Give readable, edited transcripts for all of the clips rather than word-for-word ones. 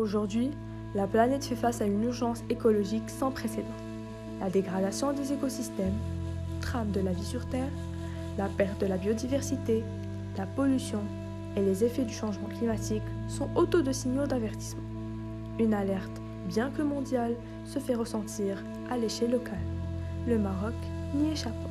Aujourd'hui, la planète fait face à une urgence écologique sans précédent. La dégradation des écosystèmes, le drame de la vie sur Terre, la perte de la biodiversité, la pollution et les effets du changement climatique sont autant de signaux d'avertissement. Une alerte, bien que mondiale, se fait ressentir à l'échelle locale. Le Maroc n'y échappe pas.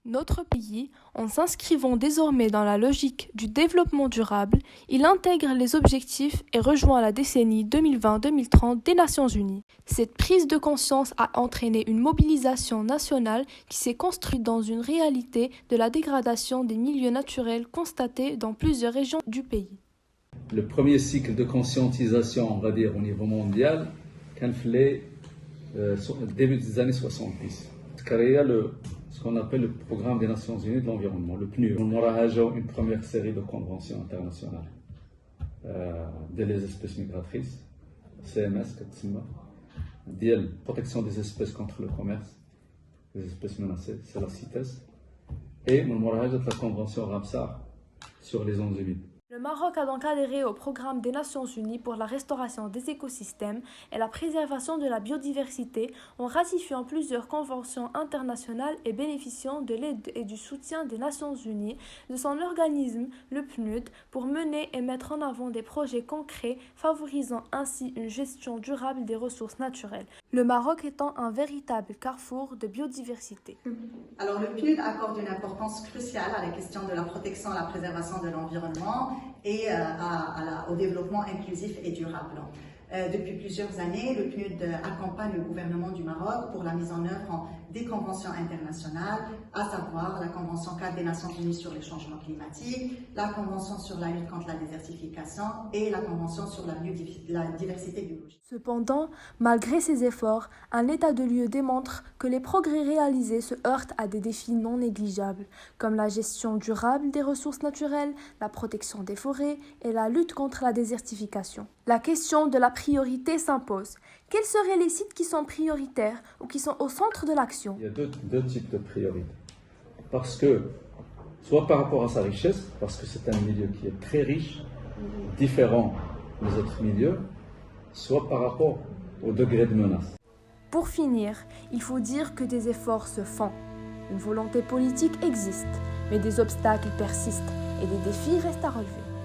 Notre pays, en s'inscrivant désormais dans la logique du développement durable, il intègre les objectifs et rejoint la décennie 2020-2030 des Nations Unies. Cette prise de conscience a entraîné une mobilisation nationale qui s'est construite dans une réalité de la dégradation des milieux naturels constatée dans plusieurs régions du pays. Le premier cycle de conscientisation, on va dire, au niveau mondial, quand il début des années 70. Ce qu'on appelle le Programme des Nations Unies de l'Environnement, le PNUD. On aura une première série de conventions internationales des espèces migratrices, CMS, la protection des espèces contre le commerce, des espèces menacées, c'est la CITES, et on aura la convention Ramsar sur les zones humides. Le Maroc a donc adhéré au programme des Nations Unies pour la restauration des écosystèmes et la préservation de la biodiversité en ratifiant plusieurs conventions internationales et bénéficiant de l'aide et du soutien des Nations Unies, de son organisme, le PNUD, pour mener et mettre en avant des projets concrets favorisant ainsi une gestion durable des ressources naturelles. Le Maroc étant un véritable carrefour de biodiversité. Alors le PNUD accorde une importance cruciale à la question de la protection et la préservation de l'environnement et au développement inclusif et durable. Depuis plusieurs années, le PNUD accompagne le gouvernement du Maroc pour la mise en œuvre des conventions internationales, à savoir la Convention cadre des Nations Unies sur les changements climatiques, la Convention sur la lutte contre la désertification et la Convention sur la diversité biologique. Cependant, malgré ces efforts, un état de lieu démontre que les progrès réalisés se heurtent à des défis non négligeables, comme la gestion durable des ressources naturelles, la protection des forêts et la lutte contre la désertification. La question de la priorité s'impose. Quels seraient les sites qui sont prioritaires ou qui sont au centre de l'action? Il y a deux types de priorités. Parce que, soit par rapport à sa richesse, parce que c'est un milieu qui est très riche, différent des autres milieux, soit par rapport au degré de menace. Pour finir, il faut dire que des efforts se font. Une volonté politique existe, mais des obstacles persistent et des défis restent à relever.